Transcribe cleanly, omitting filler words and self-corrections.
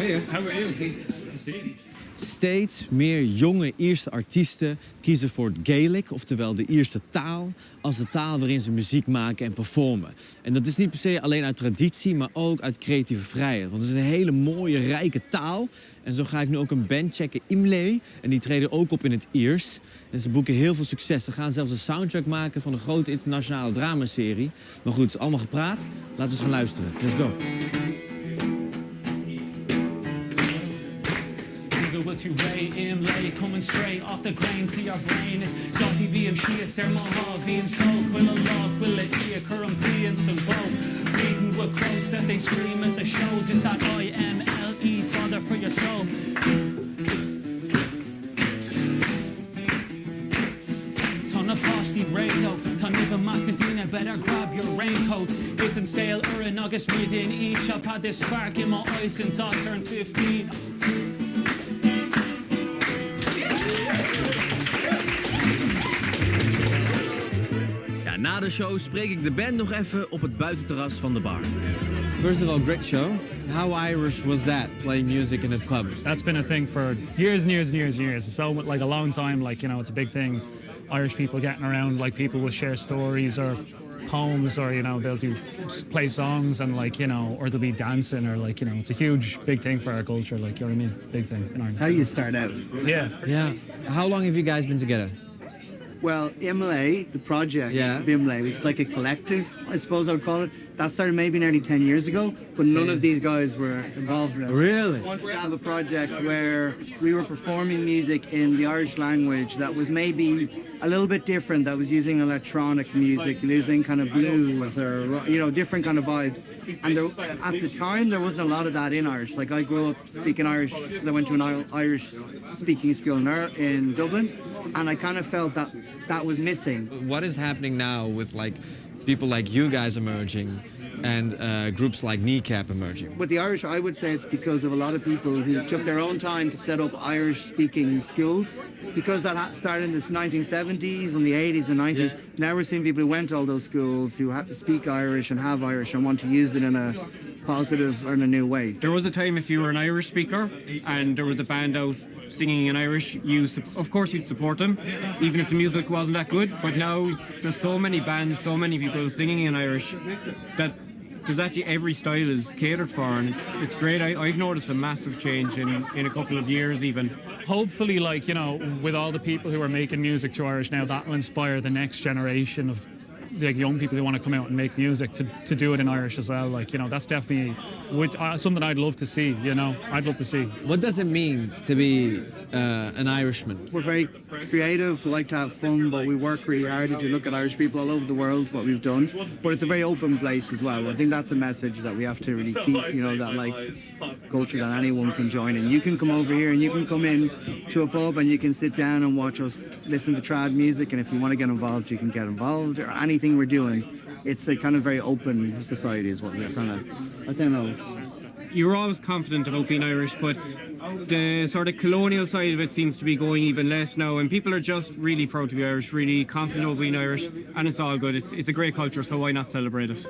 Hey, how are you? Steeds meer jonge Ierse artiesten kiezen voor het Gaelic, oftewel de Ierse taal, als de taal waarin ze muziek maken en performen. En dat is niet per se alleen uit traditie, maar ook uit creatieve vrijheid. Want het is een hele mooie, rijke taal. En zo ga ik nu ook een band checken, IMLÉ. En die treden ook op in het Iers. En ze boeken heel veel succes. Ze gaan zelfs een soundtrack maken van een grote internationale dramaserie. Maar goed, het is allemaal gepraat. Laten we eens gaan luisteren. Let's go. To Ray IMLÉ, coming straight off the grain to your brain. It's Scotty VM, she is Sermaha, VM Soul, Quilla Law, Quilla Kia, Curran P and some Bow. Reading with quotes that they scream at the shows. It's that IMLE, father for your soul. Ton of frosty radio, ton of a Mastadina, better grab your raincoat. It's in sale, in August within each. I've had this spark in my eyes since I turned 15. Na de show spreek ik de band nog even op het buitenterras van de bar. First of all, great show. How Irish was that, playing music in a pub? That's been a thing for years and years and years and years. So, like, a long time, like, you know, it's a big thing. Irish people getting around, like, people will share stories or poems, or, you know, they'll play songs and, like, you know, or they'll be dancing, or, like, you know, it's a huge, big thing for our culture, like, you know what I mean? Big thing in Ireland. That's how you start out. Yeah. Yeah. How long have you guys been together? Well, IMLÉ, the project of IMLÉ, which is like a collective, I suppose I would call it, that started maybe nearly 10 years ago, but none of these guys were involved in it. Really? I wanted to have a project where we were performing music in the Irish language that was maybe a little bit different, that was using electronic music, using kind of blues or, you know, different kind of vibes. And there, at the time, there wasn't a lot of that in Irish. Like, I grew up speaking Irish because I went to an Irish speaking school in Dublin, and I kind of felt that that was missing. What is happening now with, like, people like you guys emerging and groups like Kneecap emerging? With the Irish, I would say it's because of a lot of people who took their own time to set up Irish-speaking schools. Because that started in the 1970s and the 80s and 90s, now we're seeing people who went to all those schools who have to speak Irish and have Irish and want to use it in a positive or in a new way. There was a time if you were an Irish speaker and there was a band out singing in Irish, of course you'd support them, even if the music wasn't that good. But now there's so many bands, so many people singing in Irish that there's actually every style is catered for, and it's great. I've noticed a massive change in a couple of years even. Hopefully, like, you know, with all the people who are making music through Irish now, that will inspire the next generation of, like, young people who want to come out and make music to do it in Irish as well. Like, you know, that's definitely something I'd love to see, you know. I'd love to see. What does it mean to be an Irishman? We're very creative, we like to have fun, but we work really hard. If you look at Irish people all over the world, what we've done. But it's a very open place as well. I think that's a message that we have to really keep, you know, that, like, culture that anyone can join in. You can come over here and you can come in to a pub and you can sit down and watch us listen to trad music, and if you want to get involved, you can get involved, or anything we're doing. It's a kind of very open society is what we're kind of, I don't know. You're always confident about being Irish, but the sort of colonial side of it seems to be going even less now, and people are just really proud to be Irish, really confident about being Irish, and it's all good. It's a great culture, so why not celebrate it?